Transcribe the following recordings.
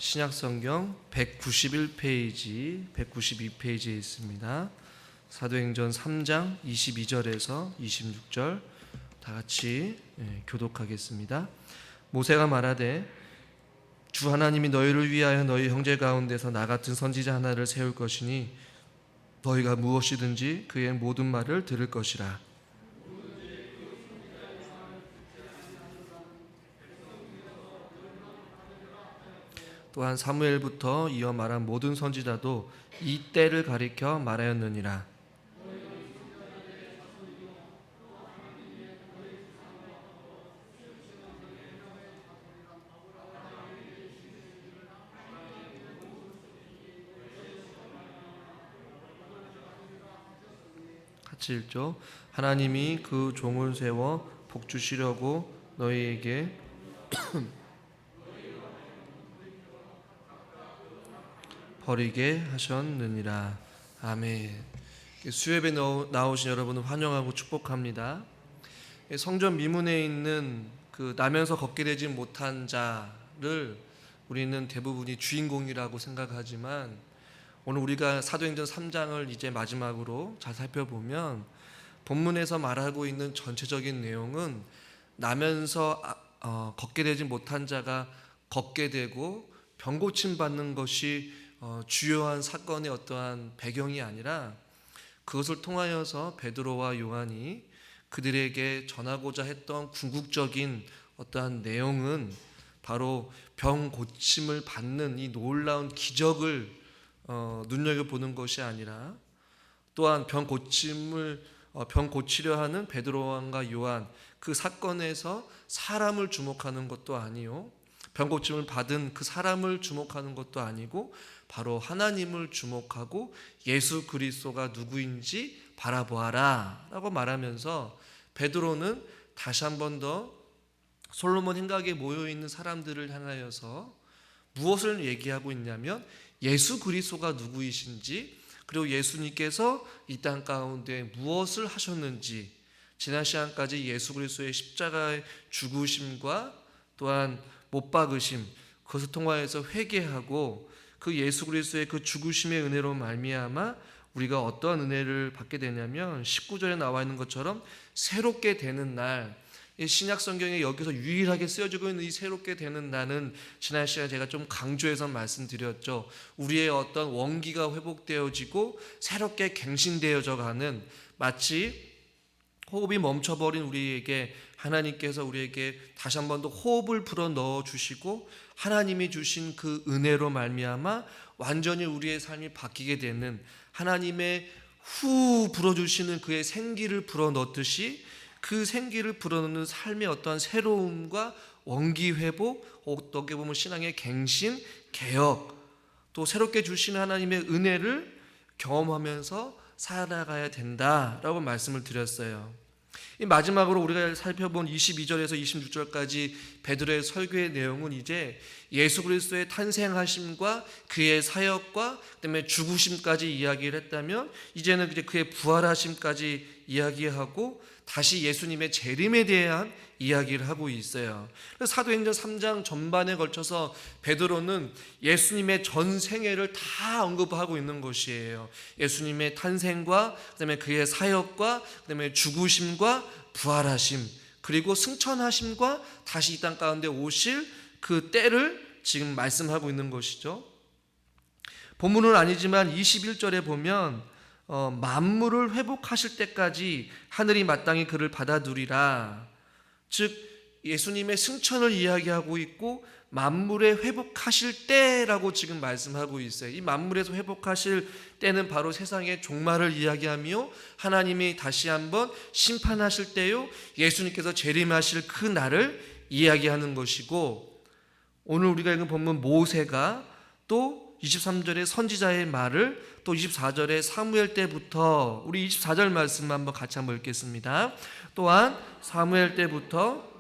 신약성경 191페이지, 192페이지에 있습니다. 사도행전 3장 22절에서 26절 다 같이 교독하겠습니다. 모세가 말하되 주 하나님이 너희를 위하여 너희 형제 가운데서 나 같은 선지자 하나를 세울 것이니 너희가 무엇이든지 그의 모든 말을 들을 것이라. 또한 사무엘부터 이어 말한 모든 선지자도 이 때를 가리켜 말하였느니라. 같이 읽죠. 하나님이 그 종을 세워 복 주시려고 너희에게 버리게 하셨느니라. 아멘. 수협에 나오신 여러분을 환영하고 축복합니다. 성전 미문에 있는 그 나면서 걷게 되지 못한 자를 우리는 대부분이 주인공이라고 생각하지만 오늘 우리가 사도행전 3장을 이제 마지막으로 잘 살펴보면 본문에서 말하고 있는 전체적인 내용은 나면서 걷게 되지 못한 자가 걷게 되고 병고침 받는 것이 주요한 사건의 어떠한 배경이 아니라 그것을 통하여서 베드로와 요한이 그들에게 전하고자 했던 궁극적인 어떠한 내용은 바로 병 고침을 받는 이 놀라운 기적을 눈여겨보는 것이 아니라 또한 병 고치려 하는 베드로와 요한 그 사건에서 사람을 주목하는 것도 아니요, 병 고침을 받은 그 사람을 주목하는 것도 아니고 바로 하나님을 주목하고 예수 그리스도가 누구인지 바라보아라 라고 말하면서 베드로는 다시 한 번 더 솔로몬 행각에 모여있는 사람들을 향하여서 무엇을 얘기하고 있냐면 예수 그리스도가 누구이신지, 그리고 예수님께서 이 땅 가운데 무엇을 하셨는지, 지난 시간까지 예수 그리스도의 십자가의 죽으심과 또한 못 박으심, 그것을 통하여서 회개하고 그 예수 그리스도의 그 죽으심의 은혜로 말미암아 우리가 어떠한 은혜를 받게 되냐면 19절에 나와 있는 것처럼 새롭게 되는 날, 신약 성경에 여기서 유일하게 쓰여지고 있는 이 새롭게 되는 날은 지난 시간에 제가 좀 강조해서 말씀드렸죠. 우리의 어떤 원기가 회복되어지고 새롭게 갱신되어져 가는, 마치 호흡이 멈춰버린 우리에게 하나님께서 우리에게 다시 한 번 더 호흡을 불어 넣어 주시고 하나님이 주신 그 은혜로 말미암아 완전히 우리의 삶이 바뀌게 되는, 하나님의 후 불어주시는 그의 생기를 불어 넣듯이 그 생기를 불어넣는 삶의 어떠한 새로움과 원기 회복, 어떻게 보면 신앙의 갱신, 개혁, 또 새롭게 주시는 하나님의 은혜를 경험하면서 살아가야 된다라고 말씀을 드렸어요. 이 마지막으로 우리가 살펴본 22절에서 26절까지 베드로의 설교의 내용은 이제 예수 그리스도의 탄생하심과 그의 사역과 그다음에 죽으심까지 이야기를 했다면 이제는 이제 그의 부활하심까지 이야기하고 다시 예수님의 재림에 대한 이야기를 하고 있어요. 그래서 사도행전 3장 전반에 걸쳐서 베드로는 예수님의 전 생애를 다 언급하고 있는 것이에요. 예수님의 탄생과 그다음에 그의 사역과 그다음에 죽으심과 부활하심, 그리고 승천하심과 다시 이 땅 가운데 오실 그 때를 지금 말씀하고 있는 것이죠. 본문은 아니지만 21절에 보면 만물을 회복하실 때까지 하늘이 마땅히 그를 받아두리라. 즉 예수님의 승천을 이야기하고 있고 만물의 회복하실 때라고 지금 말씀하고 있어요. 이 만물에서 회복하실 때는 바로 세상의 종말을 이야기하며 하나님이 다시 한번 심판하실 때요, 예수님께서 재림하실 그 날을 이야기하는 것이고, 오늘 우리가 읽은 본문 모세가 또 23절의 선지자의 말을 또 24절의 사무엘 때부터, 우리 24절 말씀 한번 같이 한번 읽겠습니다. 또한 사무엘 때부터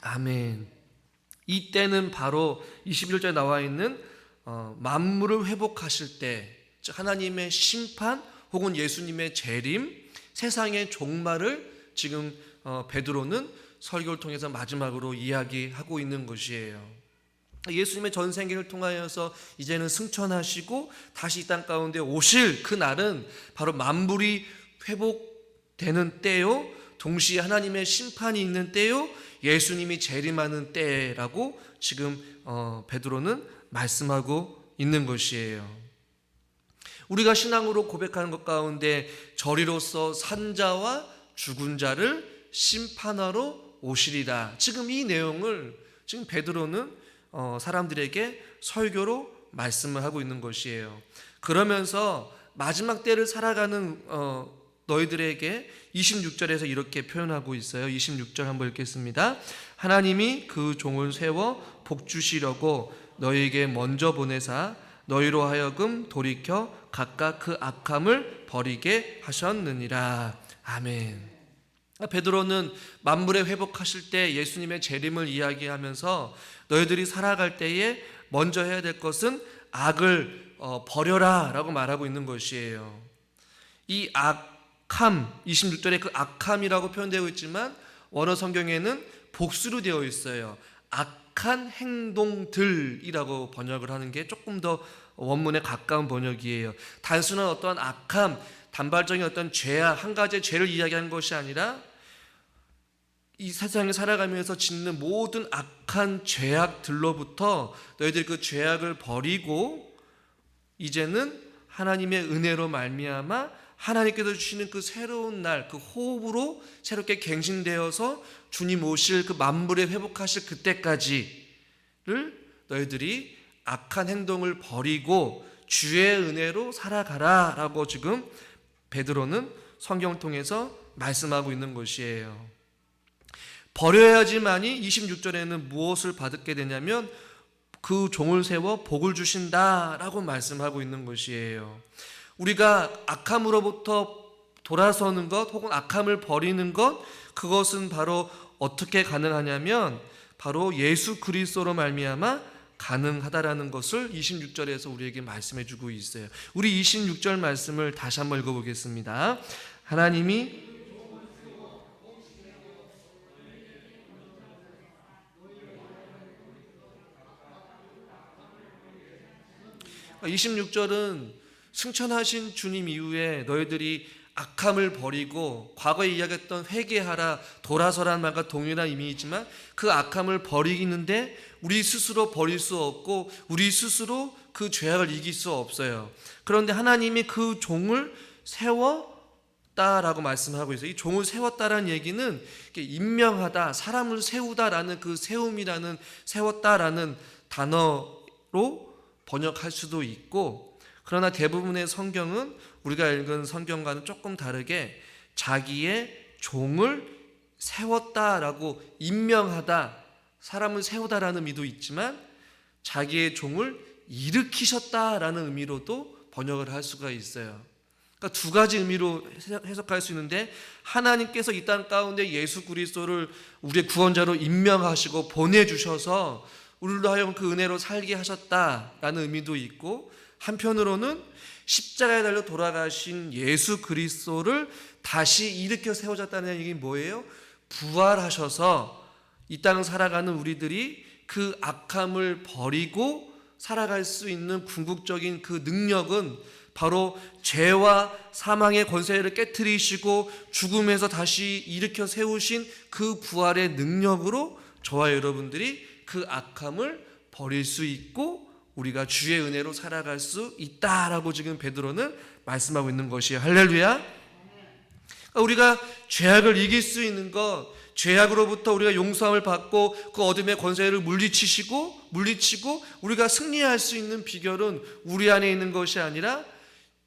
아멘. 이 때는 바로 21절에 나와 있는 만물을 회복하실 때, 즉 하나님의 심판 혹은 예수님의 재림, 세상의 종말을 지금 베드로는 설교를 통해서 마지막으로 이야기하고 있는 것이에요. 예수님의 전생기를 통하여서 이제는 승천하시고 다시 이 땅 가운데 오실 그 날은 바로 만물이 회복되는 때요, 동시에 하나님의 심판이 있는 때요, 예수님이 재림하는 때라고 지금 베드로는 말씀하고 있는 것이에요. 우리가 신앙으로 고백하는 것 가운데 저리로서 산 자와 죽은 자를 심판하러 오시리라, 지금 이 내용을 지금 베드로는 사람들에게 설교로 말씀을 하고 있는 것이에요. 그러면서 마지막 때를 살아가는 너희들에게 26절에서 이렇게 표현하고 있어요. 26절 한번 읽겠습니다. 하나님이 그 종을 세워 복 주시려고 너희에게 먼저 보내사 너희로 하여금 돌이켜 각각 그 악함을 버리게 하셨느니라. 아멘. 베드로는 만물에 회복하실 때 예수님의 재림을 이야기하면서 너희들이 살아갈 때에 먼저 해야 될 것은 악을 버려라 라고 말하고 있는 것이에요. 이 악함, 26절에 그 악함이라고 표현되어 있지만 원어 성경에는 복수로 되어 있어요. 악한 행동들이라고 번역을 하는 게 조금 더 원문에 가까운 번역이에요. 단순한 어떠한 악함, 단발적인 어떤 죄악, 한 가지의 죄를 이야기하는 것이 아니라 이 세상에 살아가면서 짓는 모든 악한 죄악들로부터 너희들 그 죄악을 버리고 이제는 하나님의 은혜로 말미암아 하나님께서 주시는 그 새로운 날, 그 호흡으로 새롭게 갱신되어서 주님 오실 그 만물에 회복하실 그때까지를 너희들이 악한 행동을 버리고 주의 은혜로 살아가라 라고 지금 베드로는 성경을 통해서 말씀하고 있는 것이에요. 버려야지만이 26절에는 무엇을 받게 되냐면 그 종을 세워 복을 주신다라고 말씀하고 있는 것이에요. 우리가 악함으로부터 돌아서는 것 혹은 악함을 버리는 것, 그것은 바로 어떻게 가능하냐면 바로 예수 그리스도로 말미암아 가능하다라는 것을 26절에서 우리에게 말씀해 주고 있어요. 우리 26절 말씀을 다시 한번 읽어보겠습니다. 하나님이 26절은 승천하신 주님 이후에 너희들이 악함을 버리고 과거에 이야기했던 회개하라, 돌아서라는 말과 동일한 의미이지만 그 악함을 버리는데 우리 스스로 버릴 수 없고 우리 스스로 그 죄악을 이길 수 없어요. 그런데 하나님이 그 종을 세웠다라고 말씀하고 있어요. 이 종을 세웠다라는 얘기는 임명하다, 사람을 세우다라는 그 세움이라는, 세웠다라는 단어로 번역할 수도 있고, 그러나 대부분의 성경은 우리가 읽은 성경과는 조금 다르게 자기의 종을 세웠다라고, 임명하다, 사람을 세우다라는 의미도 있지만 자기의 종을 일으키셨다라는 의미로도 번역을 할 수가 있어요. 그러니까 두 가지 의미로 해석할 수 있는데, 하나님께서 이 땅 가운데 예수 그리스도를 우리의 구원자로 임명하시고 보내주셔서 우리로 하여금 그 은혜로 살게 하셨다라는 의미도 있고, 한편으로는 십자가에 달려 돌아가신 예수 그리스도를 다시 일으켜 세워졌다는 얘기는 뭐예요? 부활하셔서 이 땅을 살아가는 우리들이 그 악함을 버리고 살아갈 수 있는 궁극적인 그 능력은 바로 죄와 사망의 권세를 깨트리시고 죽음에서 다시 일으켜 세우신 그 부활의 능력으로 저와 여러분들이 그 악함을 버릴 수 있고 우리가 주의 은혜로 살아갈 수 있다라고 지금 베드로는 말씀하고 있는 것이에요. 할렐루야. 우리가 죄악을 이길 수 있는 것, 죄악으로부터 우리가 용서함을 받고 그 어둠의 권세를 물리치고 우리가 승리할 수 있는 비결은 우리 안에 있는 것이 아니라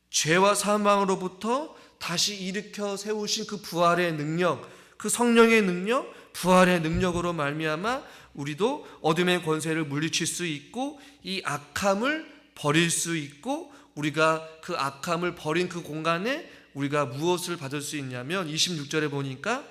죄와 사망으로부터 다시 일으켜 세우신 그 부활의 능력, 그 성령의 능력, 부활의 능력으로 말미암아 우리도 어둠의 권세를 물리칠 수 있고 이 악함을 버릴 수 있고, 우리가 그 악함을 버린 그 공간에 우리가 무엇을 받을 수 있냐면 26절에 보니까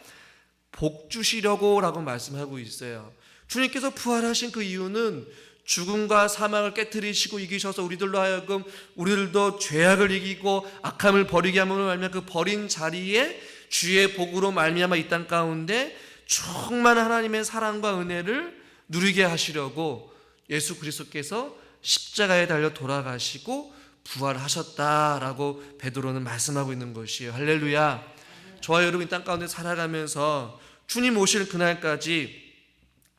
복 주시려고 라고 말씀하고 있어요. 주님께서 부활하신 그 이유는 죽음과 사망을 깨트리시고 이기셔서 우리들로 하여금 우리들도 죄악을 이기고 악함을 버리게 함으로 말미암아 그 버린 자리에 주의 복으로 말미암아 이 땅 가운데 충만한 하나님의 사랑과 은혜를 누리게 하시려고 예수 그리스도께서 십자가에 달려 돌아가시고 부활하셨다라고 베드로는 말씀하고 있는 것이에요. 할렐루야. 저와 여러분 이 땅 가운데 살아가면서 주님 오실 그날까지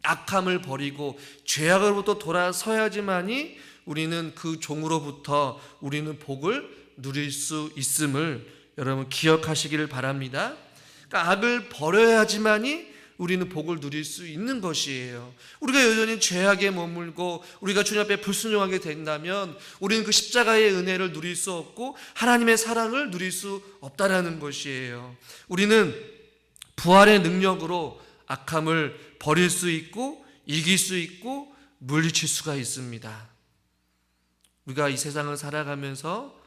악함을 버리고 죄악으로부터 돌아서야지만이 우리는 그 종으로부터 우리는 복을 누릴 수 있음을 여러분 기억하시기를 바랍니다. 그러니까 악을 버려야지만이 우리는 복을 누릴 수 있는 것이에요. 우리가 여전히 죄악에 머물고 우리가 주님 앞에 불순종하게 된다면 우리는 그 십자가의 은혜를 누릴 수 없고 하나님의 사랑을 누릴 수 없다라는 것이에요. 우리는 부활의 능력으로 악함을 버릴 수 있고 이길 수 있고 물리칠 수가 있습니다. 우리가 이 세상을 살아가면서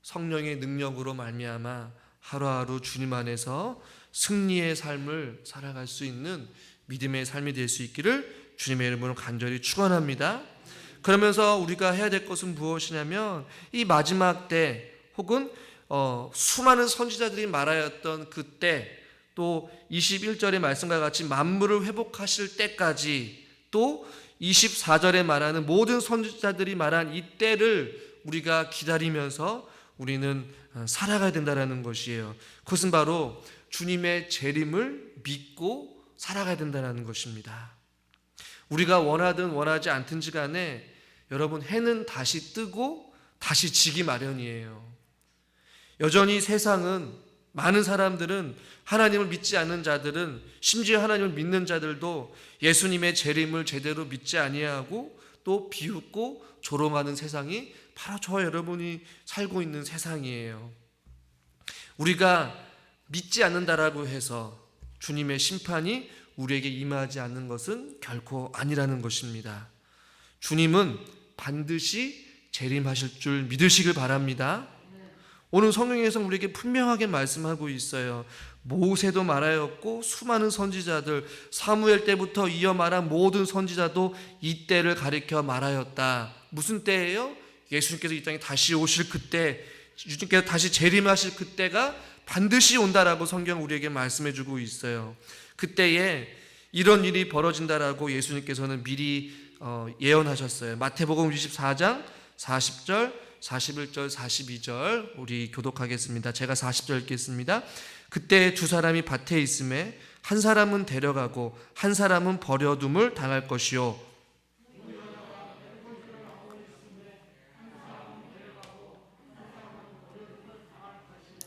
성령의 능력으로 말미암아 하루하루 주님 안에서 승리의 삶을 살아갈 수 있는 믿음의 삶이 될 수 있기를 주님의 이름으로 간절히 축원합니다. 그러면서 우리가 해야 될 것은 무엇이냐면 이 마지막 때 혹은 수많은 선지자들이 말하였던 그때 또 21절의 말씀과 같이 만물을 회복하실 때까지 또 24절에 말하는 모든 선지자들이 말한 이 때를 우리가 기다리면서 우리는 살아가야 된다는 것이에요. 그것은 바로 주님의 재림을 믿고 살아가야 된다는 것입니다. 우리가 원하든 원하지 않든지 간에 여러분 해는 다시 뜨고 다시 지기 마련이에요. 여전히 세상은 많은 사람들은 하나님을 믿지 않는 자들은 심지어 하나님을 믿는 자들도 예수님의 재림을 제대로 믿지 아니하고 또 비웃고 조롱하는 세상이 바로 저와 여러분이 살고 있는 세상이에요. 우리가 믿지 않는다라고 해서 주님의 심판이 우리에게 임하지 않는 것은 결코 아니라는 것입니다. 주님은 반드시 재림하실 줄 믿으시길 바랍니다. 오늘 성경에서 우리에게 분명하게 말씀하고 있어요. 모세도 말하였고 수많은 선지자들 사무엘 때부터 이어 말한 모든 선지자도 이 때를 가리켜 말하였다. 무슨 때예요? 예수님께서 이 땅에 다시 오실 그때, 주님께서 다시 재림하실 그때가 반드시 온다라고 성경 우리에게 말씀해 주고 있어요. 그때에 이런 일이 벌어진다라고 예수님께서는 미리 예언하셨어요. 마태복음 24장 40절 41절 42절 우리 교독하겠습니다. 제가 40절 읽겠습니다. 그때 두 사람이 밭에 있음에 한 사람은 데려가고 한 사람은 버려둠을 당할 것이요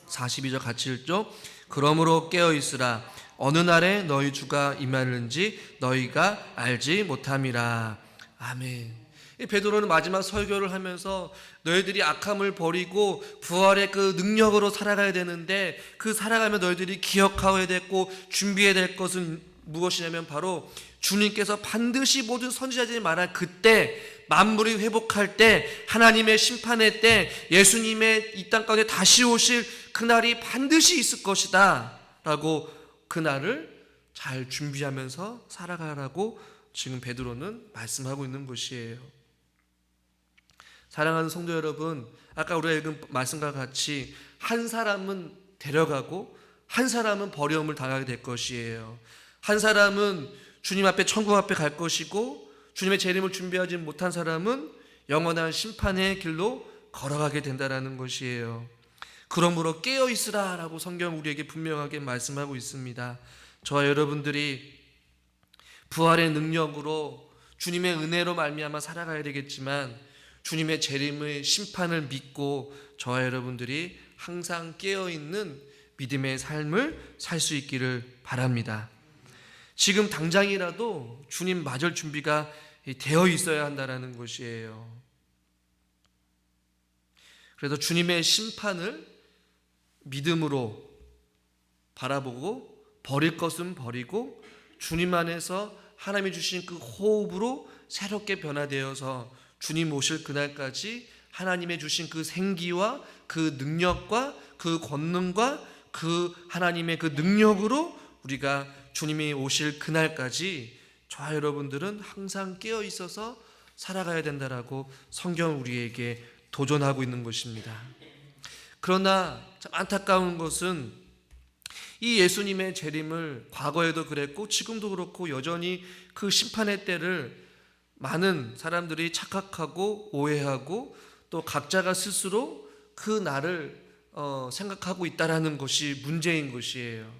42절 같이 읽죠. 그러므로 깨어있으라. 어느 날에 너희 주가 임하는지 너희가 알지 못함이라. 아멘. 베드로는 마지막 설교를 하면서 너희들이 악함을 버리고 부활의 그 능력으로 살아가야 되는데 그 살아가면 너희들이 기억하여야 되고 준비해야 될 것은 무엇이냐면 바로 주님께서 반드시 모든 선지자들이 말한 그때 만물이 회복할 때 하나님의 심판의 때 예수님의 이 땅 가운데 다시 오실 그날이 반드시 있을 것이다 라고 그날을 잘 준비하면서 살아가라고 지금 베드로는 말씀하고 있는 것이에요. 사랑하는 성도 여러분, 아까 우리가 읽은 말씀과 같이 한 사람은 데려가고 한 사람은 버려움을 당하게 될 것이에요. 한 사람은 주님 앞에 천국 앞에 갈 것이고 주님의 재림을 준비하지 못한 사람은 영원한 심판의 길로 걸어가게 된다는 것이에요. 그러므로 깨어있으라 라고 성경 우리에게 분명하게 말씀하고 있습니다. 저와 여러분들이 부활의 능력으로 주님의 은혜로 말미암아 살아가야 되겠지만 주님의 재림의 심판을 믿고 저와 여러분들이 항상 깨어있는 믿음의 삶을 살 수 있기를 바랍니다. 지금 당장이라도 주님 맞을 준비가 되어 있어야 한다는 것이에요. 그래서 주님의 심판을 믿음으로 바라보고 버릴 것은 버리고 주님 안에서 하나님이 주신 그 호흡으로 새롭게 변화되어서 주님 오실 그날까지 하나님의 주신 그 생기와 그 능력과 그 권능과 그 하나님의 그 능력으로 우리가 주님이 오실 그날까지 저와 여러분들은 항상 깨어 있어서 살아가야 된다라고 성경은 우리에게 도전하고 있는 것입니다. 그러나 참 안타까운 것은 이 예수님의 재림을 과거에도 그랬고 지금도 그렇고 여전히 그 심판의 때를 많은 사람들이 착각하고 오해하고 또 각자가 스스로 그 날을 생각하고 있다라는 것이 문제인 것이에요.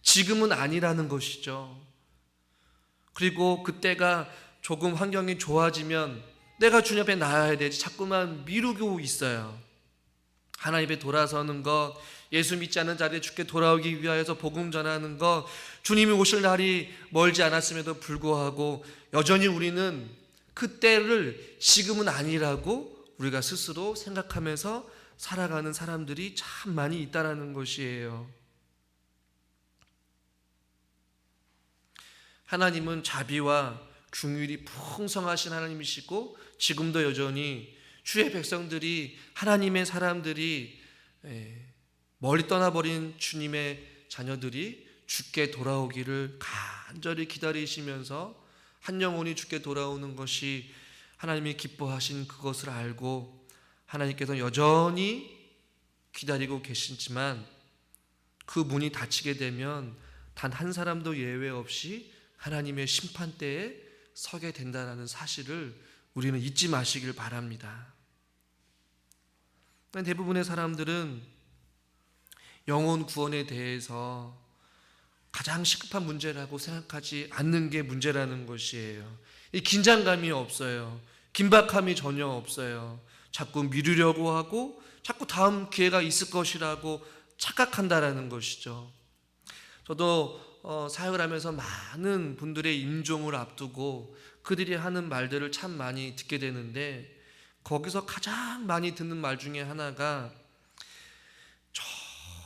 지금은 아니라는 것이죠. 그리고 그때가 조금 환경이 좋아지면 내가 주님 앞에 나아야 되지 자꾸만 미루고 있어요. 하나님 앞에 돌아서는 것, 예수 믿지 않는 자들이 주께 돌아오기 위하여서 복음 전하는 것, 주님이 오실 날이 멀지 않았음에도 불구하고 여전히 우리는 그때를 지금은 아니라고 우리가 스스로 생각하면서 살아가는 사람들이 참 많이 있다는 것이에요. 하나님은 자비와 긍휼이 풍성하신 하나님이시고 지금도 여전히 주의 백성들이, 하나님의 사람들이, 멀리 떠나버린 주님의 자녀들이 주께 돌아오기를 간절히 기다리시면서 한 영혼이 주께 돌아오는 것이 하나님이 기뻐하신 그것을 알고 하나님께서는 여전히 기다리고 계시지만 그 문이 닫히게 되면 단 한 사람도 예외 없이 하나님의 심판대에 서게 된다는 사실을 우리는 잊지 마시길 바랍니다. 대부분의 사람들은 영혼 구원에 대해서 가장 시급한 문제라고 생각하지 않는 게 문제라는 것이에요. 이 긴장감이 없어요. 긴박함이 전혀 없어요. 자꾸 미루려고 하고 자꾸 다음 기회가 있을 것이라고 착각한다라는 것이죠. 저도 사역을 하면서 많은 분들의 임종을 앞두고 그들이 하는 말들을 참 많이 듣게 되는데 거기서 가장 많이 듣는 말 중에 하나가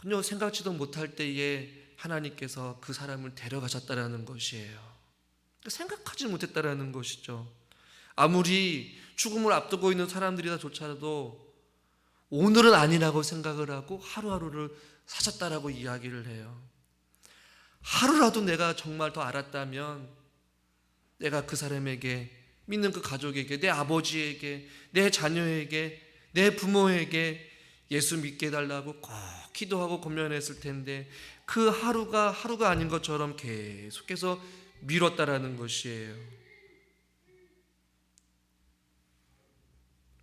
전혀 생각지도 못할 때에 하나님께서 그 사람을 데려가셨다라는 것이에요. 생각하지 못했다라는 것이죠. 아무리 죽음을 앞두고 있는 사람들이다 조차도 오늘은 아니라고 생각을 하고 하루하루를 사셨다라고 이야기를 해요. 하루라도 내가 정말 더 알았다면 내가 그 사람에게, 믿는 그 가족에게, 내 아버지에게, 내 자녀에게, 내 부모에게 예수 믿게 해달라고 꼭 기도하고 권면했을 텐데 그 하루가 아닌 것처럼 계속해서 미뤘다라는 것이에요.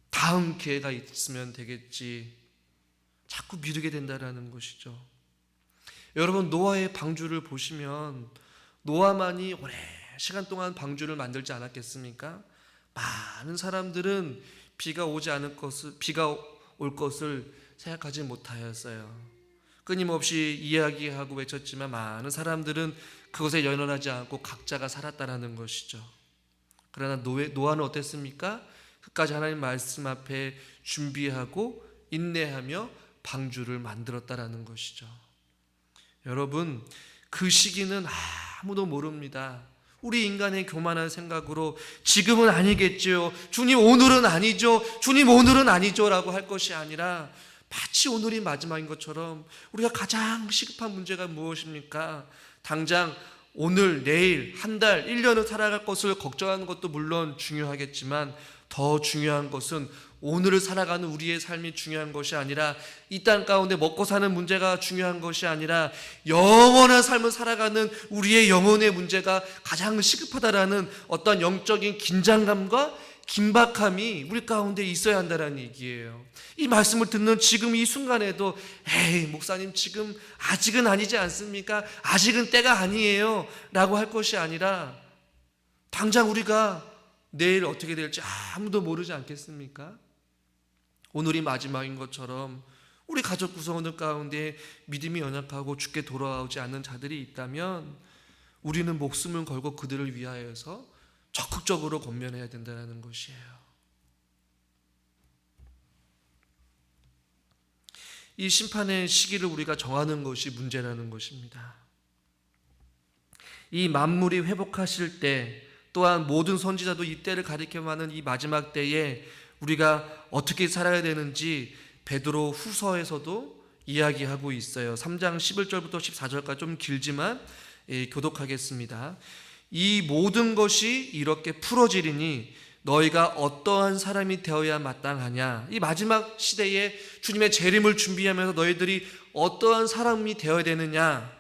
다음 기회가 있으면 되겠지, 자꾸 미루게 된다라는 것이죠. 여러분, 노아의 방주를 보시면 노아만이 오랜 시간 동안 방주를 만들지 않았겠습니까? 많은 사람들은 비가 올 것을 생각하지 못하였어요. 끊임없이 이야기하고 외쳤지만 많은 사람들은 그것에 연연하지 않고 각자가 살았다는 것이죠. 그러나 노아는 어땠습니까? 끝까지 하나님 말씀 앞에 준비하고 인내하며 방주를 만들었다는 것이죠. 여러분, 그 시기는 아무도 모릅니다. 우리 인간의 교만한 생각으로 지금은 아니겠죠, 주님 오늘은 아니죠, 주님 오늘은 아니죠 라고 할 것이 아니라 마치 오늘이 마지막인 것처럼 우리가 가장 시급한 문제가 무엇입니까? 당장 오늘, 내일, 한 달, 1년을 살아갈 것을 걱정하는 것도 물론 중요하겠지만 더 중요한 것은 오늘을 살아가는 우리의 삶이 중요한 것이 아니라, 이 땅 가운데 먹고 사는 문제가 중요한 것이 아니라 영원한 삶을 살아가는 우리의 영혼의 문제가 가장 시급하다라는 어떤 영적인 긴장감과 긴박함이 우리 가운데 있어야 한다는 얘기예요. 이 말씀을 듣는 지금 이 순간에도 에이 목사님 지금 아직은 아니지 않습니까? 아직은 때가 아니에요 라고 할 것이 아니라 당장 우리가 내일 어떻게 될지 아무도 모르지 않겠습니까? 오늘이 마지막인 것처럼 우리 가족 구성원들 가운데 믿음이 연약하고 주께 돌아오지 않는 자들이 있다면 우리는 목숨을 걸고 그들을 위하여서 적극적으로 권면해야 된다는 것이에요. 이 심판의 시기를 우리가 정하는 것이 문제라는 것입니다. 이 만물이 회복하실 때, 또한 모든 선지자도 이 때를 가리켜하는 이 마지막 때에 우리가 어떻게 살아야 되는지 베드로 후서에서도 이야기하고 있어요. 3장 11절부터 14절까지 좀 길지만 교독하겠습니다. 이 모든 것이 이렇게 풀어지리니 너희가 어떠한 사람이 되어야 마땅하냐. 이 마지막 시대에 주님의 재림을 준비하면서 너희들이 어떠한 사람이 되어야 되느냐.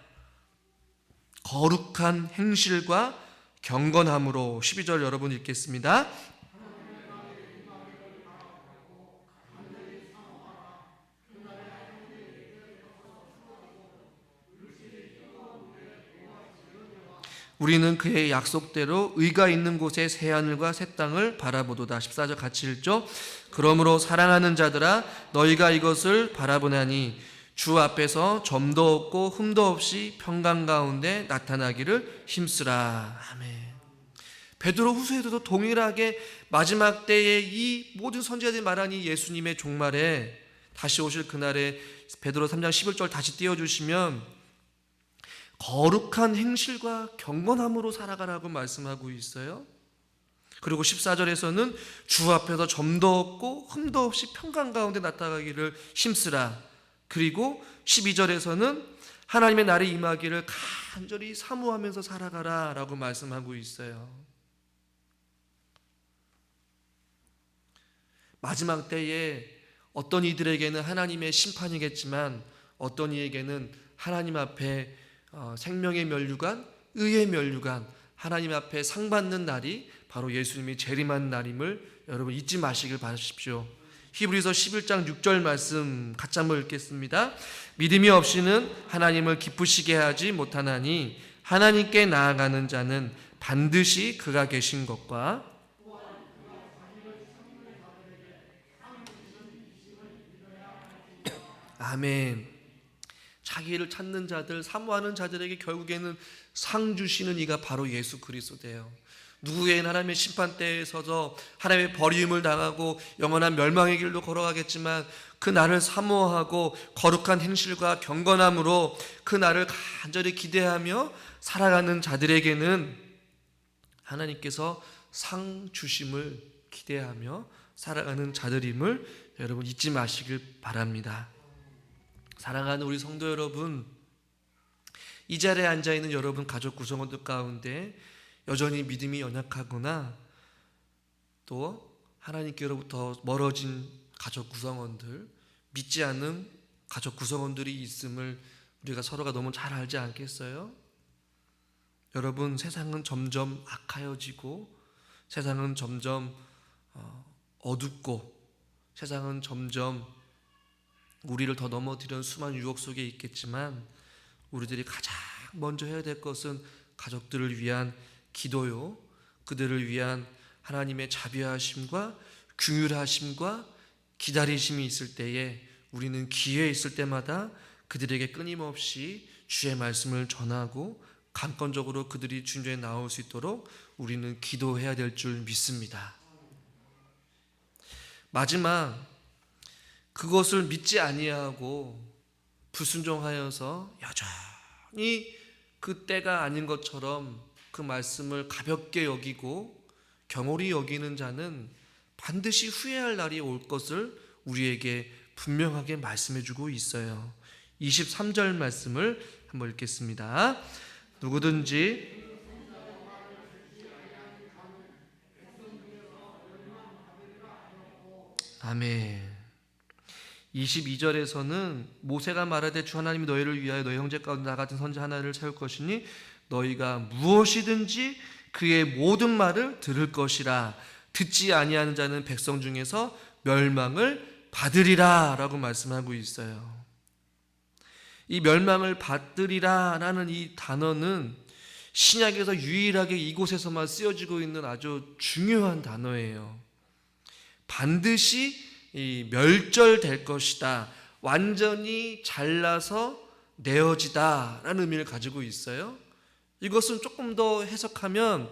거룩한 행실과 경건함으로. 12절 여러분 읽겠습니다. 우리는 그의 약속대로 의가 있는 곳에 새하늘과 새 땅을 바라보도다. 14절 같이 읽죠. 그러므로 사랑하는 자들아 너희가 이것을 바라보나니 주 앞에서 점도 없고 흠도 없이 평강 가운데 나타나기를 힘쓰라. 아멘. 베드로 후서에도 동일하게 마지막 때에 이 모든 선지자들이 말하니 예수님의 종말에 다시 오실 그날에 베드로 3장 11절 다시 띄워주시면 거룩한 행실과 경건함으로 살아가라고 말씀하고 있어요. 그리고 14절에서는 주 앞에서 점도 없고 흠도 없이 평강 가운데 나타나기를 힘쓰라. 그리고 12절에서는 하나님의 날이 임하기를 간절히 사모하면서 살아가라 라고 말씀하고 있어요. 마지막 때에 어떤 이들에게는 하나님의 심판이겠지만 어떤 이에게는 하나님 앞에 생명의 면류관, 의의 면류관, 하나님 앞에 상 받는 날이 바로 예수님이 재림한 날임을 여러분 잊지 마시길 바라십시오. 히브리서 11장 6절 말씀 같이 한번 읽겠습니다. 믿음이 없이는 하나님을 기쁘시게 하지 못하나니 하나님께 나아가는 자는 반드시 그가 계신 것과 아멘. 자기를 찾는 자들, 사모하는 자들에게 결국에는 상 주시는 이가 바로 예수 그리스도예요. 누구의 하나님의 심판대에 서서 하나님의 버림을 당하고 영원한 멸망의 길로 걸어가겠지만 그 날을 사모하고 거룩한 행실과 경건함으로 그 날을 간절히 기대하며 살아가는 자들에게는 하나님께서 상 주심을 기대하며 살아가는 자들임을 여러분 잊지 마시길 바랍니다. 사랑하는 우리 성도 여러분, 이 자리에 앉아있는 여러분 가족 구성원들 가운데 여전히 믿음이 연약하거나 또 하나님께로부터 멀어진 가족 구성원들, 믿지 않는 가족 구성원들이 있음을 우리가 서로가 너무 잘 알지 않겠어요? 여러분, 세상은 점점 악하여지고 세상은 점점 어둡고 세상은 점점 우리를 더 넘어뜨리는 수많은 유혹 속에 있겠지만 우리들이 가장 먼저 해야 될 것은 가족들을 위한 기도요, 그들을 위한 하나님의 자비하심과 긍휼하심과 기다리심이 있을 때에 우리는 기회 있을 때마다 그들에게 끊임없이 주의 말씀을 전하고 강건적으로 그들이 주님께 나올 수 있도록 우리는 기도해야 될 줄 믿습니다. 마지막, 그것을 믿지 아니하고 불순종하여서 여전히 그 때가 아닌 것처럼 그 말씀을 가볍게 여기고 경홀히 여기는 자는 반드시 후회할 날이 올 것을 우리에게 분명하게 말씀해주고 있어요. 23절 말씀을 한번 읽겠습니다. 누구든지 아멘. 22절에서는 모세가 말하되 주 하나님이 너희를 위하여 너희 형제 가운데 나 같은 선지 하나를 세울 것이니 너희가 무엇이든지 그의 모든 말을 들을 것이라. 듣지 아니하는 자는 백성 중에서 멸망을 받으리라 라고 말씀하고 있어요. 이 멸망을 받으리라 라는 이 단어는 신약에서 유일하게 이곳에서만 쓰여지고 있는 아주 중요한 단어예요. 반드시 멸절될 것이다, 완전히 잘라서 내어지다 라는 의미를 가지고 있어요. 이것은 조금 더 해석하면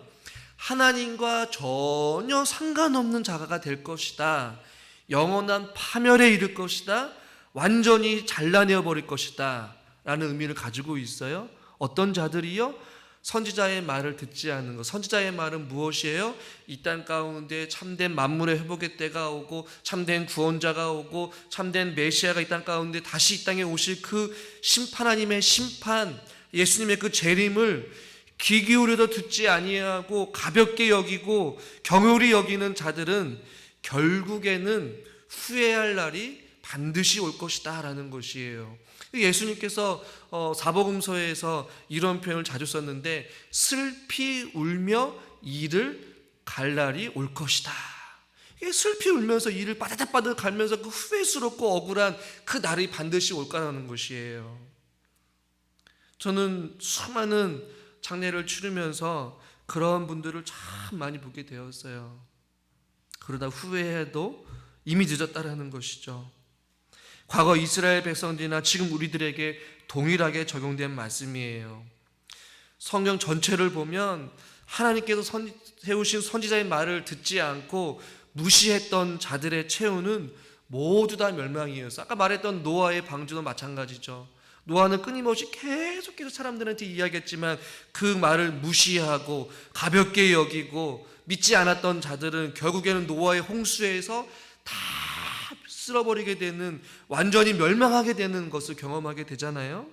하나님과 전혀 상관없는 자가 될 것이다, 영원한 파멸에 이를 것이다, 완전히 잘라내어 버릴 것이다 라는 의미를 가지고 있어요. 어떤 자들이요? 선지자의 말을 듣지 않는 것. 선지자의 말은 무엇이에요? 이 땅 가운데 참된 만물의 회복의 때가 오고 참된 구원자가 오고 참된 메시아가 이 땅 가운데 다시 이 땅에 오실 그 하나님의 심판, 예수님의 그 재림을 귀 기울여도 듣지 아니하고 가볍게 여기고 경홀히 여기는 자들은 결국에는 후회할 날이 반드시 올 것이다 라는 것이에요. 예수님께서 사복음서에서 이런 표현을 자주 썼는데, 슬피 울며 이를 갈 날이 올 것이다. 슬피 울면서 이를 빠득빠득 갈면서 그 후회스럽고 억울한 그 날이 반드시 올 거라는 것이에요. 저는 수많은 장례를 치르면서 그런 분들을 참 많이 보게 되었어요. 그러다 후회해도 이미 늦었다라는 것이죠. 과거 이스라엘 백성들이나 지금 우리들에게 동일하게 적용된 말씀이에요. 성경 전체를 보면 하나님께서 세우신 선지자의 말을 듣지 않고 무시했던 자들의 최후는 모두 다 멸망이었어요. 아까 말했던 노아의 방주도 마찬가지죠. 노아는 끊임없이 계속해서 사람들한테 이야기했지만 그 말을 무시하고 가볍게 여기고 믿지 않았던 자들은 결국에는 노아의 홍수에서 다 쓸어버리게 되는, 완전히 멸망하게 되는 것을 경험하게 되잖아요.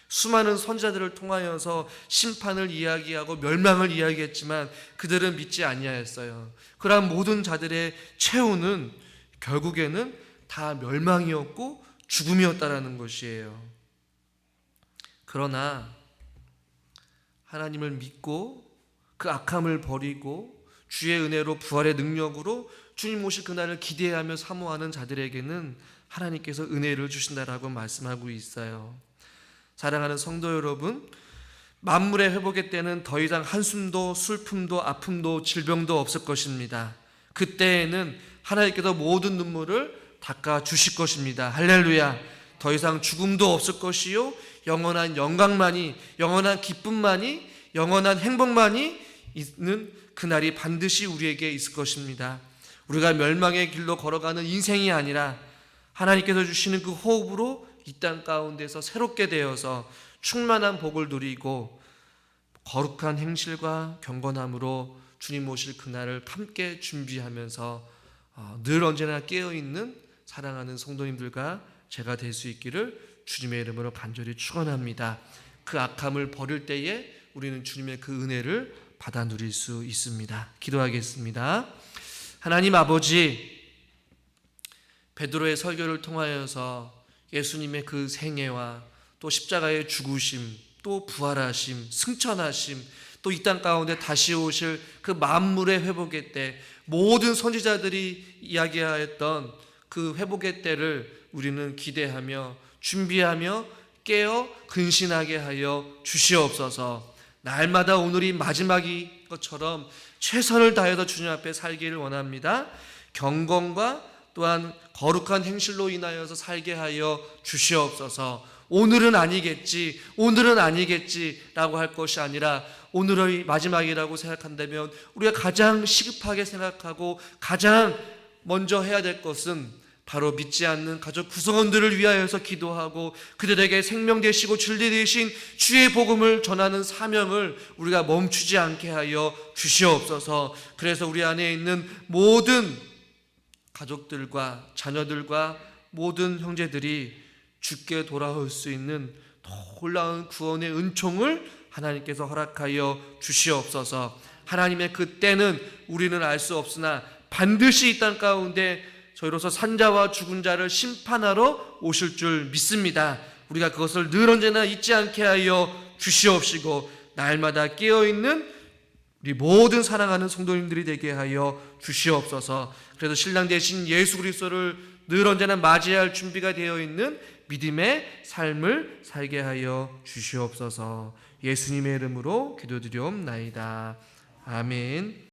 수많은 선지자들을 통하여서 심판을 이야기하고 멸망을 이야기했지만 그들은 믿지 아니하였어요. 그러한 모든 자들의 최후는 결국에는 다 멸망이었고 죽음이었다라는 것이에요. 그러나 하나님을 믿고 그 악함을 버리고 주의 은혜로 부활의 능력으로 주님 오실 그날을 기대하며 사모하는 자들에게는 하나님께서 은혜를 주신다라고 말씀하고 있어요. 사랑하는 성도 여러분, 만물의 회복의 때는 더 이상 한숨도 슬픔도 아픔도 질병도 없을 것입니다. 그때에는 하나님께서 모든 눈물을 닦아 주실 것입니다. 할렐루야. 더 이상 죽음도 없을 것이요, 영원한 영광만이, 영원한 기쁨만이, 영원한 행복만이 있는 그날이 반드시 우리에게 있을 것입니다. 우리가 멸망의 길로 걸어가는 인생이 아니라 하나님께서 주시는 그 호흡으로 이 땅 가운데서 새롭게 되어서 충만한 복을 누리고 거룩한 행실과 경건함으로 주님 오실 그날을 함께 준비하면서 늘 언제나 깨어있는 사랑하는 성도님들과 제가 될 수 있기를 주님의 이름으로 간절히 축원합니다. 그 악함을 버릴 때에 우리는 주님의 그 은혜를 받아 누릴 수 있습니다. 기도하겠습니다. 하나님 아버지, 베드로의 설교를 통하여서 예수님의 그 생애와 또 십자가의 죽으심, 또 부활하심, 승천하심, 또 이 땅 가운데 다시 오실 그 만물의 회복의 때, 모든 선지자들이 이야기하였던 그 회복의 때를 우리는 기대하며 준비하며 깨어 근신하게 하여 주시옵소서. 날마다 오늘이 마지막인 것처럼 최선을 다해서 주님 앞에 살기를 원합니다. 경건과 또한 거룩한 행실로 인하여서 살게 하여 주시옵소서. 오늘은 아니겠지, 오늘은 아니겠지라고 할 것이 아니라 오늘의 마지막이라고 생각한다면 우리가 가장 시급하게 생각하고 가장 먼저 해야 될 것은 바로 믿지 않는 가족 구성원들을 위하여서 기도하고 그들에게 생명 되시고 진리 되신 주의 복음을 전하는 사명을 우리가 멈추지 않게 하여 주시옵소서. 그래서 우리 안에 있는 모든 가족들과 자녀들과 모든 형제들이 주께 돌아올 수 있는 놀라운 구원의 은총을 하나님께서 허락하여 주시옵소서. 하나님의 그 때는 우리는 알 수 없으나 반드시 이 땅 가운데 저희로서 산자와 죽은 자를 심판하러 오실 줄 믿습니다. 우리가 그것을 늘 언제나 잊지 않게 하여 주시옵시고 날마다 깨어있는 우리 모든 사랑하는 성도님들이 되게 하여 주시옵소서. 그래서 신랑 되신 예수 그리스도를 늘 언제나 맞이할 준비가 되어 있는 믿음의 삶을 살게 하여 주시옵소서. 예수님의 이름으로 기도드리옵나이다. 아멘.